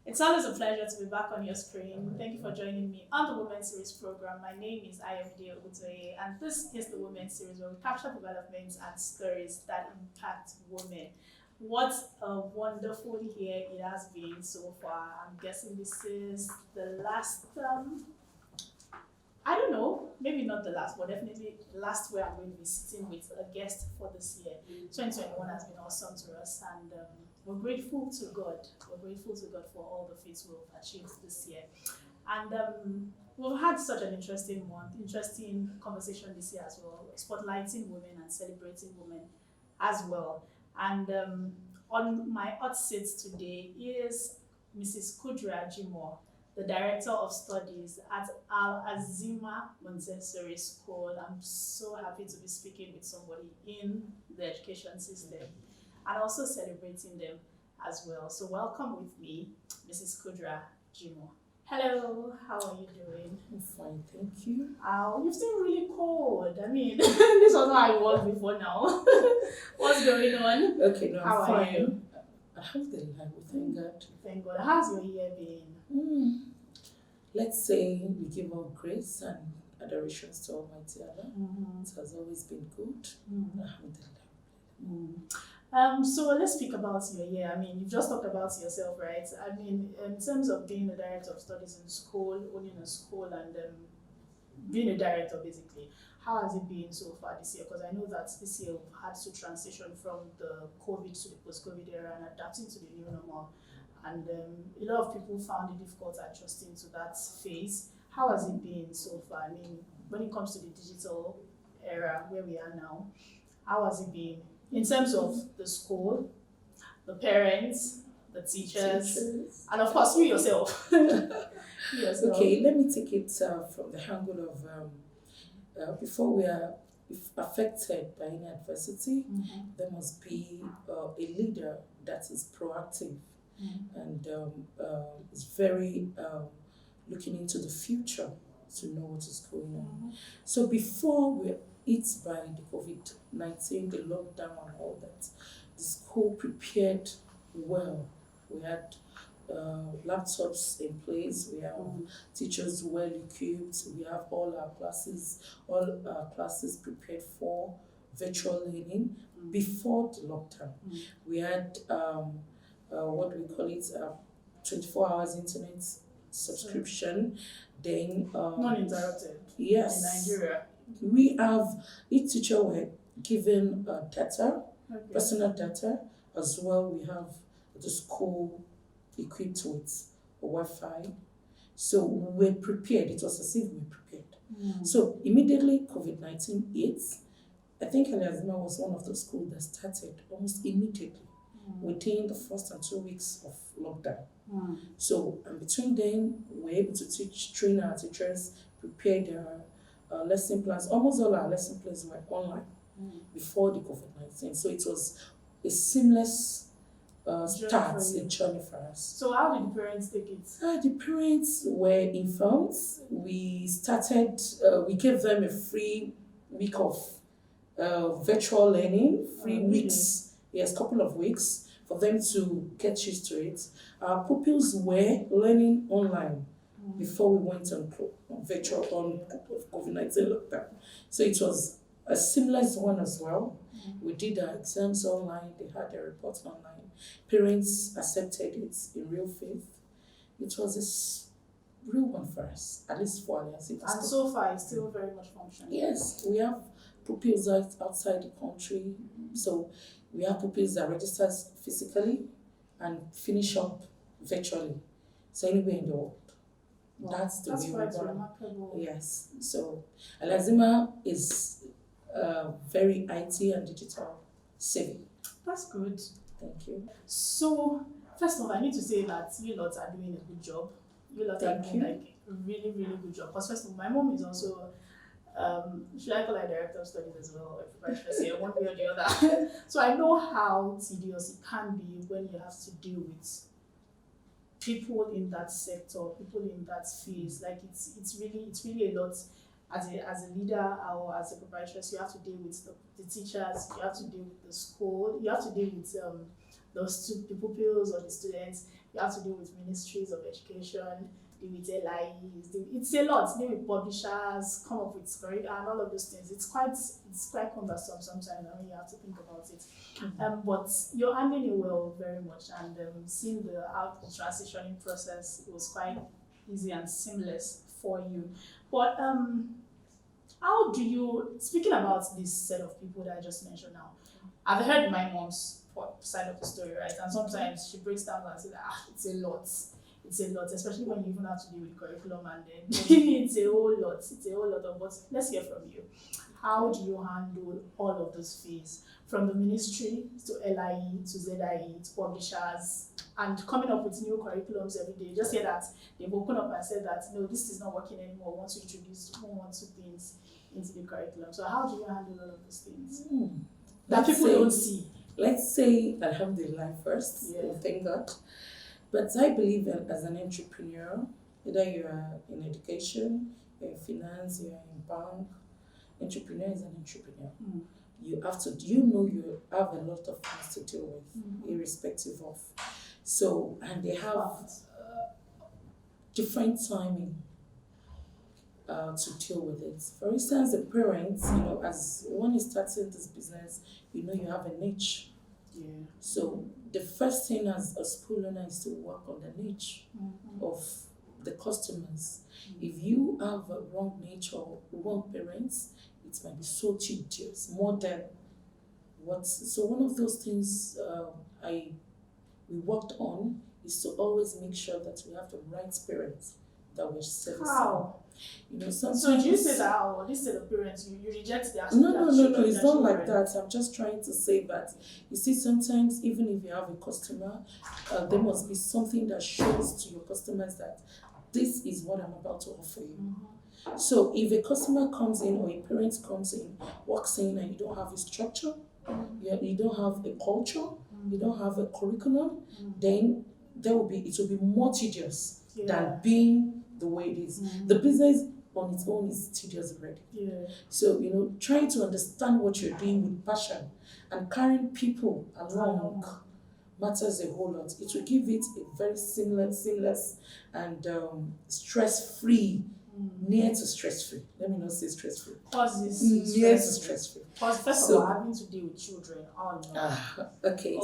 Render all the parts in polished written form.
It's always a pleasure to be back on your screen. Thank you for joining me on the Women Series program. My name is Ayomide Oguntoye, and this is the Women Series where we capture developments and stories that impact women. What a wonderful year it has been so far. I'm guessing this is the last I don't know, maybe not the last, but definitely the last where I'm going to be sitting with a guest for this year. 2021 has been awesome to us, and we're grateful to God. We're grateful to God for all the feats we've achieved this year. And we've had such an interesting month, interesting conversation this year as well, spotlighting women and celebrating women as well. And on my hot seat today is Mrs. Qudrah Jimoh, the Director of Studies at Al-Azeemah Montessori School. I'm so happy to be speaking with somebody in the education system and also celebrating them as well. So welcome with me, Mrs. Qudrah Jimoh. Hello, how are you doing? I'm fine, thank you. Oh, you seem really cold. I mean, this was how I was before now. What's going on? Okay, no, How I'm are fine. you? Alhamdulillah, we thank God. Thank God. How's your year been? Let's say we give all grace and adorations to Almighty Allah. Mm-hmm. It has always been good. Mm-hmm. Alhamdulillah. So let's speak about your year. I mean, you just talked about yourself, right? I mean, in terms of being a director of studies in school, owning a school, and being a director, basically, how has it been so far this year? Because I know that this year we've had to transition from the COVID to the post-COVID era and adapting to the new normal. And a lot of people found it difficult adjusting to that phase. How has it been so far? I mean, when it comes to the digital era where we are now, how has it been in terms of the school, the parents, the teachers, and of course you yourself? You yourself. Okay, let me take it from the angle of before we are affected by any adversity, there must be a leader that is proactive and is very looking into the future to know what is going on. So before we're hit by the COVID-19, the lockdown and all that, the school prepared well. We had laptops in place, we have teachers well equipped, we have all our classes prepared for virtual learning before the lockdown. We had what we call it 24 hours internet subscription, then non-interrupted. yes, In Nigeria. we have each teacher were given data, personal data, as well. We have the school equipped with Wi-Fi, so we were prepared. It was as if we were prepared. So immediately COVID-19 hit. I think Al-Azeemah was one of the schools that started almost immediately within the first and 2 weeks of lockdown. So and between then, we were able to train our teachers, prepare their lesson plans. Almost all our lesson plans were online before the COVID-19. So it was a seamless start, a journey for us. So how did the parents take it? The parents were informed. We started, we gave them a free week of virtual learning, weeks. Yes, couple of weeks for them to get used to it. Our pupils were learning online before we went on virtual on COVID-19 lockdown. So it was a seamless one as well. We did our exams online, they had their reports online. Parents accepted it in real faith. It was a real one for us, at least for us. And so far it's still very much functioning. Yes, we have pupils outside the country. So we have pupils that register physically and finish up virtually. So anywhere in the world. Wow, That's the way quite we're going. remarkable. Yes. So Al-Azeemah is very IT and digital savvy. That's good. Thank you. So first of all, I need to say that you lot are doing a good job. You lot are doing like a really, really good job. Because first of all, my mom is also should I call her director of studies as well, if I should say one way or the other. So I know how tedious it can be when you have to deal with people in that sector, people in that phase. Like it's really a lot. As a leader or as a proprietress, you have to deal with the teachers, you have to deal with the school, you have to deal with the pupils or the students. You have to deal with ministries of education, deal with LIEs. It's a lot. Deal with publishers, come up with curriculum and all of those things. It's quite cumbersome sometimes. I mean, you have to think about it. But you're handling it well very much, and seeing how the transitioning process was quite easy and seamless for you. But how do you, speaking about this set of people that I just mentioned now, I've heard my mom's side of the story, right? And sometimes she breaks down and says, it's a lot. It's a lot, especially when you even have to deal with curriculum, and then it's a whole lot. It's a whole lot of what. Let's hear from you. How do you handle all of those fees? From the ministry to LIE to ZIE to publishers, and coming up with new curriculums every day. Just hear that they've woken up and said that, no, this is not working anymore. We want to introduce one or two things into the curriculum. So how do you handle all of those things that people don't see? Let's say Alhamdulillah first. Yeah. Thank God. But I believe that as an entrepreneur, whether you are in education, you're in finance, you're in bank, entrepreneur is an entrepreneur. You have you have a lot of things to deal with, irrespective of. So, and they have different timing to deal with it. For instance, the parents, as one is starting this business, you have a niche. Yeah. So the first thing as a school owner is to work on the niche of the customers. If you have a wrong niche or wrong parents, it might be so tedious, more than what. So one of those things we worked on is to always make sure that we have the right parents that we're servicing. How? Sometimes. So do you say that, or this set of parents, you reject their No, it's not like that. I'm just trying to say that, you see, sometimes even if you have a customer, there must be something that shows to your customers that this is what I'm about to offer you. So if a customer comes in or a parent comes in, walks in, and you don't have a structure, you don't have a culture, you don't have a curriculum, then it will be more tedious than being the way it is. The business on its own is tedious already. Yeah. So, trying to understand what you're doing with passion and carrying people along matters a whole lot. It will give it a very seamless and stress-free, near to stress-free. Let me not say stress-free. Near to stress-free. Because first of all, having to deal with children. Oh no. Okay,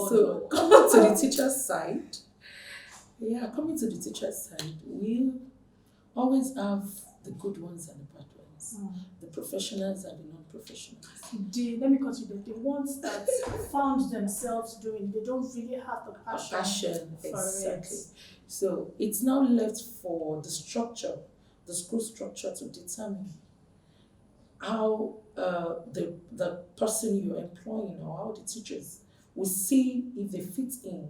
coming to the teacher's side. Yeah, coming to the teacher's side, we always have the good ones and the bad ones, the professionals and the non-professionals. Let me continue. The ones that found themselves doing, they don't really have the passion for exactly. it. So it's now left for the structure, the school structure, to determine how the person you're employing or how the teachers will see if they fit in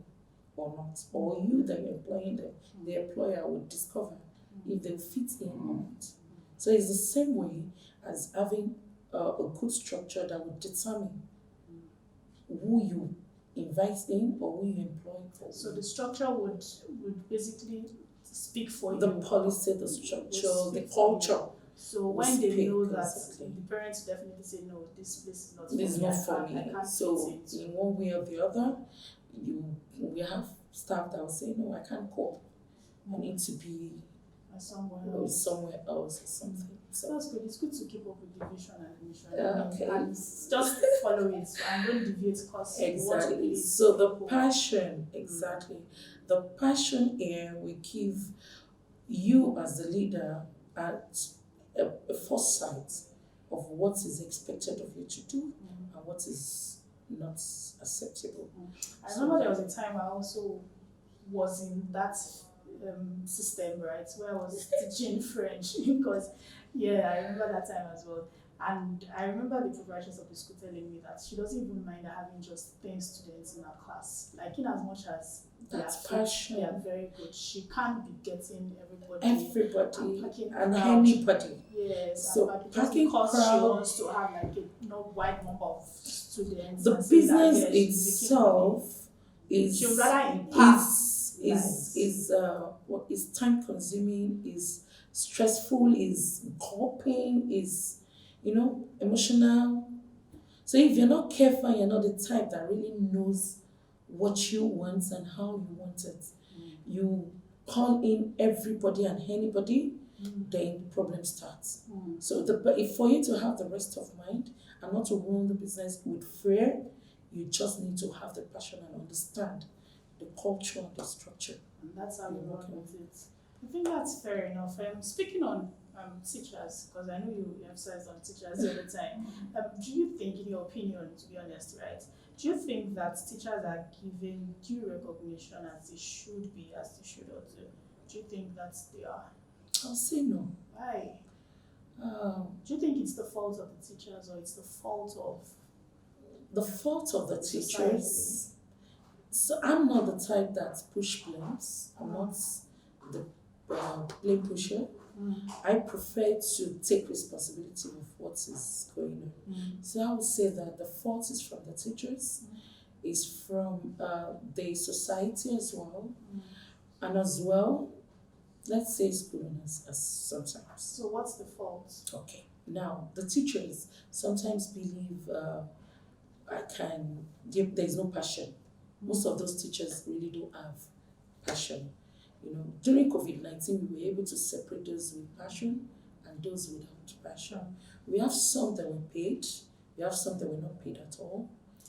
or not, or you that you're employing them, the employer will discover if they fit in or not. So it's the same way as having a good structure that will determine who you invite in or who you employ for. So the structure would basically speak for you. The policy, the structure, the culture. So when they know that, the parents definitely say, no, this place is not for me. This is not for me. So in one way or the other, we have staff that will say, no, I can't cope. I need to be somewhere else or something. So that's good. It's good to keep up with the vision and the mission. Okay. And just follow it and don't deviate because exactly. So the passion, the passion here will give you as the leader at a foresight of what is expected of you to do and what is not acceptable. I remember there was a time I also was in that system, right, where I was teaching French because, I remember that time as well. And I remember the proprietors of the school telling me that she doesn't even mind having just 10 students in her class. Like, in as much as that's passion, they are very good, she can't be getting everybody and anybody. Yes, so packing crowd. She wants to have like a wide number of students. The business itself is time consuming, is stressful, is coping, is emotional. So if you're not careful, you're not the type that really knows what you want and how you want it. You call in everybody and anybody, then the problem starts. So if for you to have the rest of mind and not to run the business with fear, you just need to have the passion and understand the culture and the structure. And that's how you work with it. I think that's fair enough. Speaking on teachers, because I know you emphasize on teachers all the time, do you think, in your opinion, to be honest, right, do you think that teachers are given due recognition as they should be, as they should or do you think that they are? I'll say no. Why? Do you think it's the fault of the teachers or it's the fault of the teachers? So I'm not the type that push blames. I'm not the blame pusher. I prefer to take responsibility of what is going on. So I would say that the fault is from the teachers, is from the society as well, and as well, let's say school owners as sometimes. So what's the fault? Okay. Now, the teachers sometimes believe there's no passion. Most of those teachers really don't have passion. During COVID-19, we were able to separate those with passion and those without passion. We have some that were paid, we have some that were not paid at all,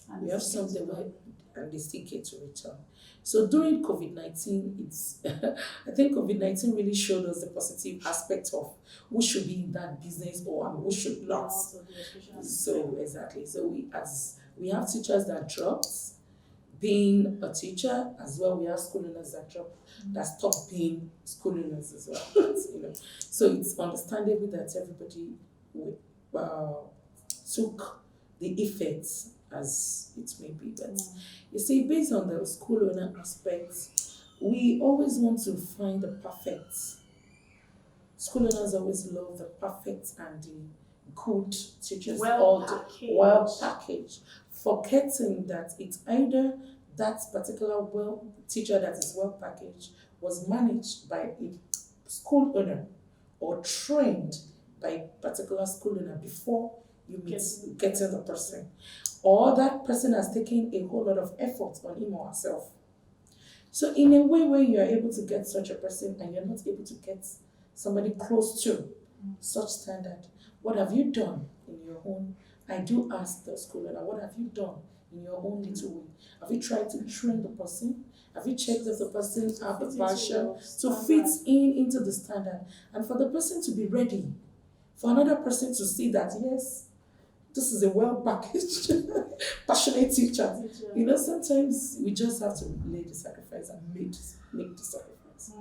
and we have some that were, and they still get to return. So during COVID-19, I think COVID-19 really showed us the positive aspect of who should be in that business or who should not. So exactly. So we have teachers that dropped being a teacher as well. We have school owners that stopped being school owners as well. So it's understandable that everybody took the effects as it may be. But you see, based on the school owner aspect, we always want to find the perfect. School owners always love the perfect and the good teachers, well packaged, forgetting that it's either that particular teacher that is well packaged was managed by a school owner or trained by a particular school owner before you getting the person, or that person has taken a whole lot of effort on him or herself. So in a way where you are able to get such a person and you're not able to get somebody close to such standard, what have you done in your own? I do ask the school owner, what have you done in your own little way? Have you tried to train the person? Have you checked if the person has the passion to fit into the standard, and for the person to be ready, for another person to see that yes, this is a well-packaged, passionate teacher. Sometimes we just have to lay the sacrifice and make the sacrifice.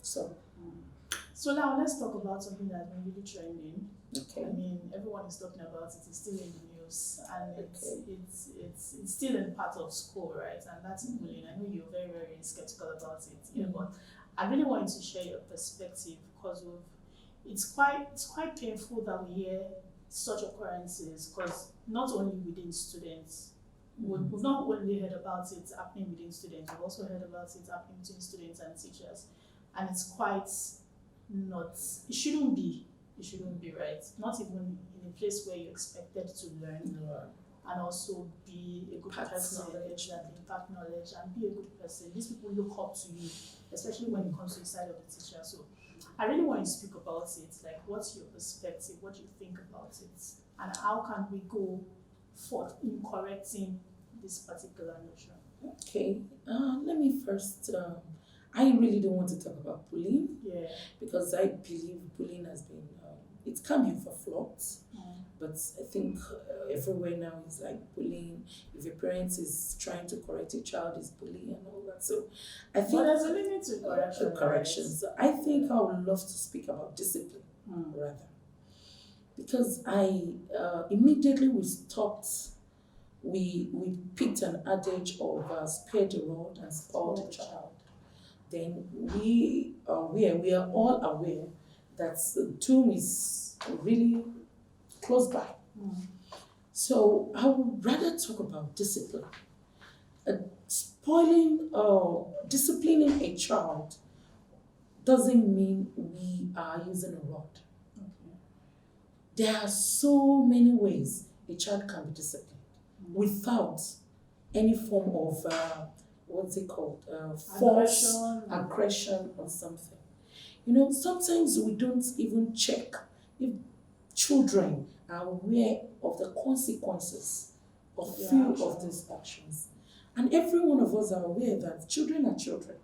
So now let's talk about something that's been really trending. Okay. I mean, everyone is talking about it. It's still in the news, and it's still in part of school, right? And that's bullying. I know you're very, very skeptical about it, but I really wanted to share your perspective because it's quite painful that we hear such occurrences, because not only within students, we've not only heard about it happening within students, we've also heard about it happening between students and teachers, and it's quite not. It shouldn't be, right? Not even in a place where you're expected to learn and also be a good person, impact knowledge and be a good person. These people look up to you, especially when it comes to the side of the teacher. So I really want you to speak about it. Like, what's your perspective? What do you think about it? And how can we go forth in correcting this particular notion? Okay, let me first, I really don't want to talk about bullying because I believe bullying has been, it can be overflowed, but I think everywhere now is like bullying. If a parent is trying to correct a child, is bullying and all that. So I think there's a limit to correction. Right? So I think I would love to speak about discipline rather, because I immediately we picked an adage of spare the rod and spoil the child. Then we are all aware that the doom is really close by. So I would rather talk about discipline. Spoiling or disciplining a child doesn't mean we are using a rod. There are so many ways a child can be disciplined without any form of what's it called? Force, aggression or something. Sometimes we don't even check if children are aware of the consequences of few of these actions. And every one of us are aware that children are children.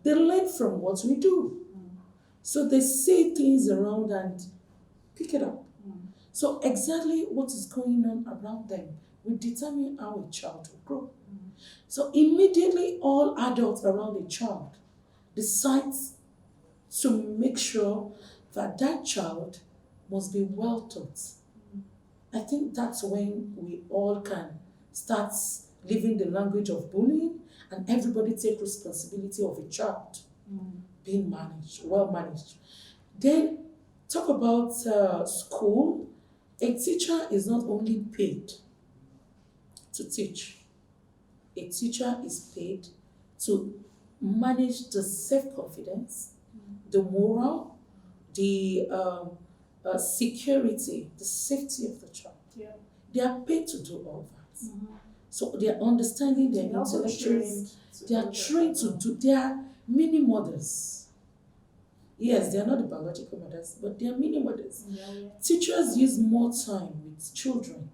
They learn from what we do. So they see things around and pick it up. So exactly what is going on around them will determine how a child will grow. So immediately all adults around a child decide to make sure that that child must be well taught. I think that's when we all can start living the language of bullying and everybody take responsibility of a child being managed, well managed. Then talk about school. A teacher is not only paid to teach. A teacher is paid to manage the self-confidence, the moral, the security, the safety of the child. Yeah. They are paid to do all that. So they are understanding their intellectuals. They are trained to do. They are mini mothers. Yes, they are not the biological mothers, but they are mini mothers. Yeah. Teachers use more time with children.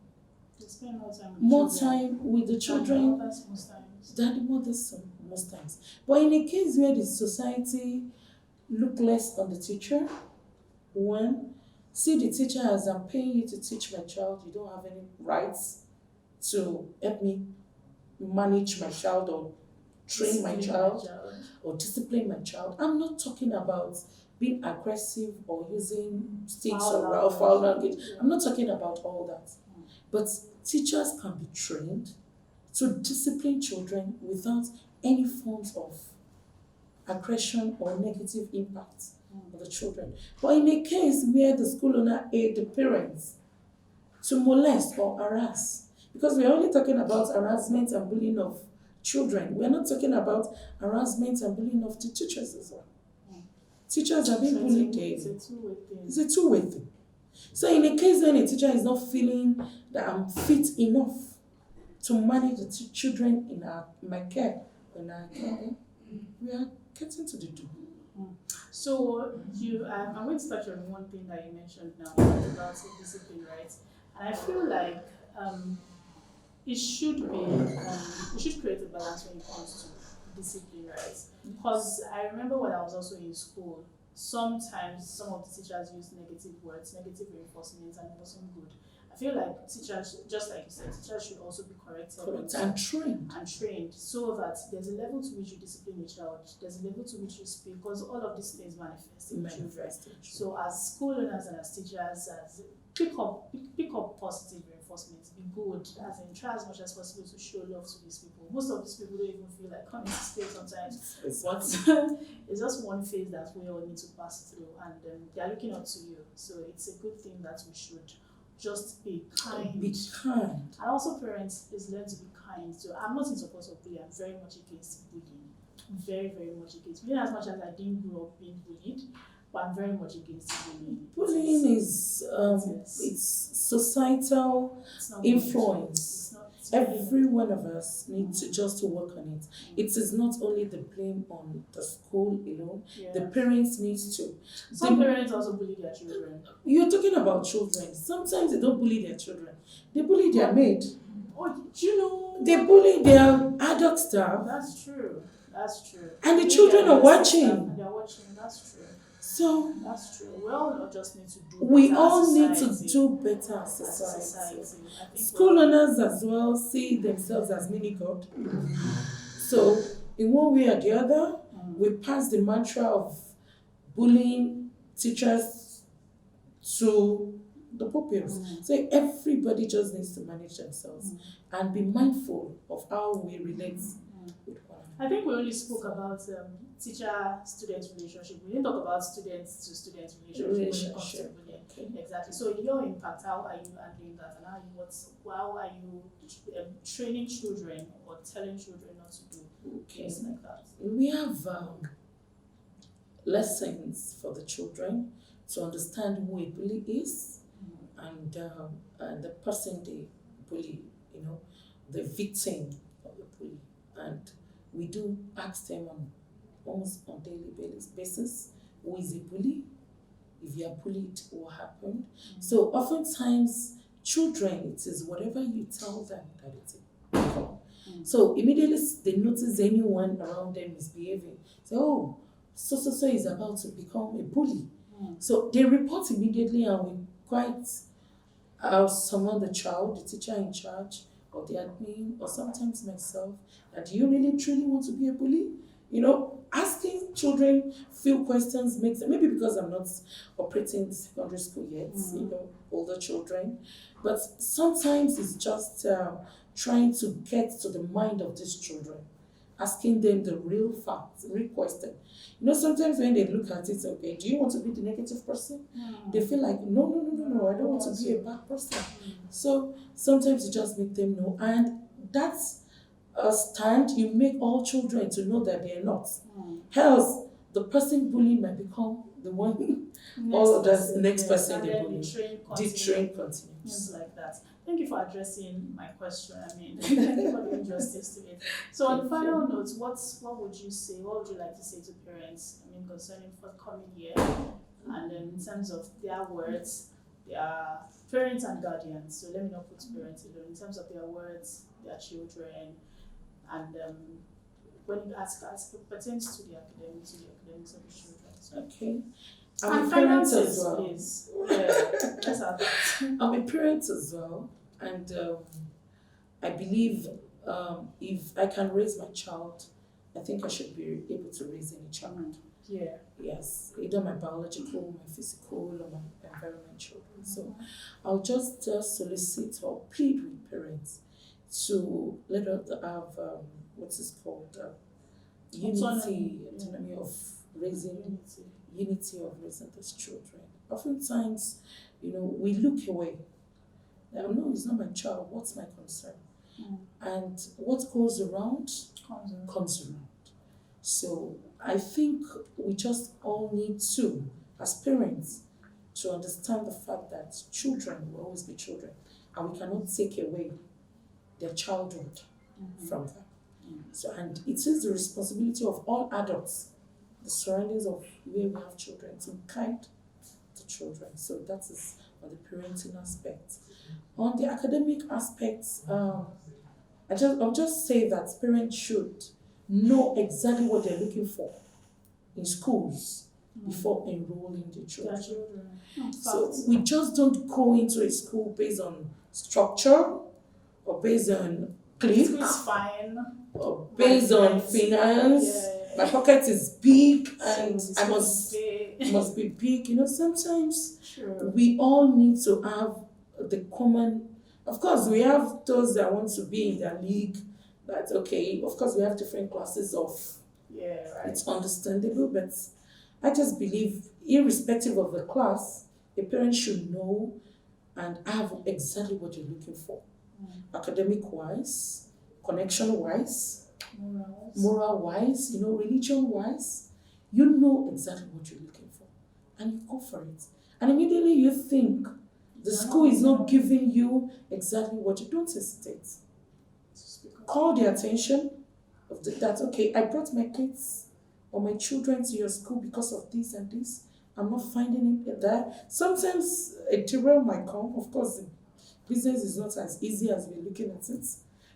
They spend more time with the children than the mothers most times. But in a case where the society look less on the teacher, one, see the teacher as I'm paying you to teach my child, you don't have any rights to help me manage my child or train my child or discipline my child. I'm not talking about being aggressive or using sticks or foul language. I'm not talking about all that. But teachers can be trained to discipline children without any forms of aggression or negative impact on the children. But in a case where the school owner aid the parents to molest or harass, because we're only talking about harassment and bullying of children, we're not talking about harassment and bullying of the teachers as well. Teachers are being bullied daily. It's a two-way thing. So in a case when a teacher is not feeling that I'm fit enough to manage the children in my care, we are getting to the do. So I'm going to touch on one thing that you mentioned now about discipline, right? And I feel like it should we should create a balance when it comes to discipline, right? Because I remember when I was also in school, sometimes some of the teachers use negative words, negative reinforcements, and it wasn't good. I feel like teachers, just like you said, teachers should also be corrected and trained so that there's a level to which you discipline a child, there's a level to which you speak, because all of these things manifest in children. So as school owners and as teachers, as pick up positive reinforcements, be good, as in try as much as possible to show love to these people. Most of these people don't even feel like coming to stay sometimes, but it's just one phase that we all need to pass through, and they are looking up to you. So it's a good thing that we should just be kind. Be kind. And also parents is learn to be kind. So I'm not in support of bullying. I'm very much against bullying. Very, very much against bullying, as much as I didn't grow up being bullied. But I'm very much against bullying. Bullying is it's societal influence. Every one of us needs to just work on it. It is not only the blame on the school, the parents need to. Some parents also bully their children. You're talking about children. Sometimes they don't bully their children. They bully their maid. Oh, they bully their adult staff. That's true. And the children are watching. They're watching. That's true. So that's true. We all just need to do. We all need to do better as society. School owners as well see themselves as mini God. So in one way or the other, we pass the mantra of bullying teachers to the pupils. So everybody just needs to manage themselves and be mindful of how we relate with one another. I think we only spoke about teacher-student relationship. We didn't talk about student-to-student relationship. Okay. Exactly. So your impact, how are you handling that, and how are you training children or telling children not to do things like that? We have lessons for the children to understand who a bully is and the person they bully. the victim of the bully. And we do ask them on almost on daily basis, who is a bully? If you are bullied, what happened? So oftentimes, children, it is whatever you tell them that it become. So immediately they notice anyone around them is behaving. Say, oh, so is about to become a bully. So they report immediately, and we quite summon the child, the teacher in charge, or the admin, or sometimes myself. And do you really truly want to be a bully? You know, asking children few questions makes maybe because I'm not operating secondary school yet, you know, older children, but sometimes it's just trying to get to the mind of these children, asking them the real facts, real question. You know, sometimes when they look at it, okay, do you want to be the negative person? They feel like, no, I don't want to be a bad person. So sometimes you just make them know, and that's a stand you make all children to know that they are not. Else, the person bullying might become the one, or the next person they bully. The train continues. Like that. Thank you for addressing my question. I mean, thank you for doing justice to it. So, on the final note, what would you say? What would you like to say to parents? I mean, concerning forthcoming year, and then in terms of their words, their parents and guardians. So let me not put parents alone. In terms of their words, their children, and when you ask it pertains to the academics of the children. So. Okay. And finances, as well. Please. Yeah, I'm a parent as well, and I believe if I can raise my child, I think I should be able to raise any child. Yeah. Yes, either my biological, my physical, or my environment children. So I'll just solicit or plead with parents to let us have what's it called, autonomy of raising. Unity of raising these children. Oftentimes, you know, we look away. Like, no, it's not my child. What's my concern? And what goes around comes around. So I think we just all need to, as parents, to understand the fact that children will always be children, and we cannot take away their childhood from them. So, and it is the responsibility of all adults, the surroundings of where we have children, to guide the children. So that is on the parenting aspect. On the academic aspects, I'll just say that parents should know exactly what they're looking for in schools before enrolling the children. So we just don't go into a school based on structure or based on clique or based on finance. Yeah. My pocket is big and I must be big. You know, sometimes we all need to have the common. Of course, we have those that want to be in their league. That's okay. Of course, we have different classes of. Yeah, right. It's understandable, but I just believe, irrespective of the class, a parent should know and have exactly what you're looking for, academic-wise, connection-wise. Moral-wise, you know, religion-wise, you know exactly what you're looking for, and you go for it. And immediately you think the school is not giving you exactly what you don't hesitate. Call the attention of that. Okay, I brought my kids or my children to your school because of this and this. I'm not finding it there. Sometimes a derail might come. Of course, business is not as easy as we're looking at it.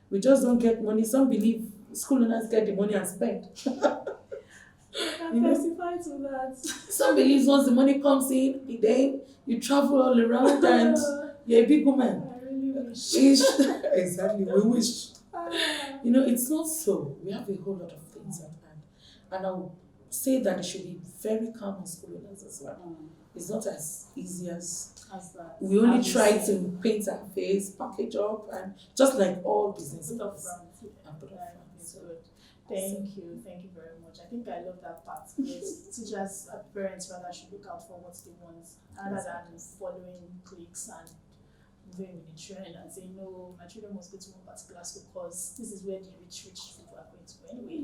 We just don't get money. Some believe school owners get the money and spend. I testify to that. Some believe once the money comes in, then you travel all around and you're a big woman. I really wish. Exactly, we wish. You know, it's not so. We have a whole lot of things at hand. And I'll say that it should be very calm on school owners as well. It's not as easy as that. We only try to paint our face, package up, and just like all businesses. It's good. Thank you very much. I think I love that part. Yes, teachers, parents rather should look out for what they want, rather than following cliques and moving with the trend and saying, no, my children must go to one particular school because this is where the rich people are going to go anyway.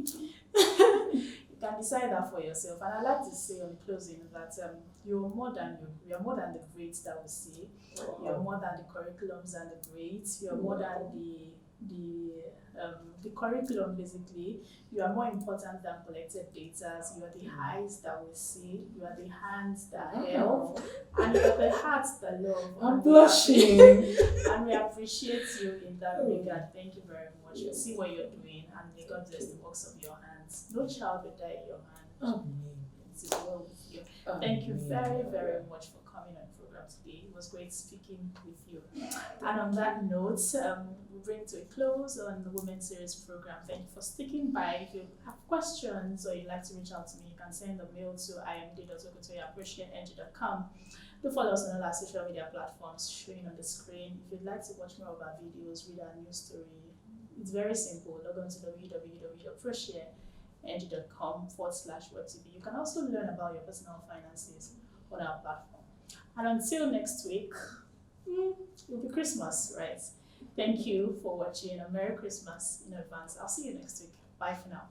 You can decide that for yourself. And I'd like to say on closing that you're more than the grades that we see. You're more than the curriculums and the grades. You're more than the the curriculum. Basically, you are more important than collected data. You are the eyes that will see, you are the hands that help, and you are the hearts that love. I'm blushing. And we appreciate you in that regard. Thank you very much. We see what you're doing, and may God bless the works of your hands. No child will die in your hand. Amen. It's well with you. Thank you very, very much for coming on the program today. It was great speaking with you. And on that note, we bring to a close on the Women's Series program. Thank you for sticking by. If you have questions or you'd like to reach out to me, you can send a mail to ayomide.oguntoye@appreciateNG.com. Do follow us on all our social media platforms showing on the screen. If you'd like to watch more of our videos, read our news story, it's very simple. Log on to www.appreciateNG.com/webtv. You can also learn about your personal finances on our platform. And until next week, it'll be Christmas, right? Thank you for watching. A Merry Christmas in advance. I'll see you next week. Bye for now.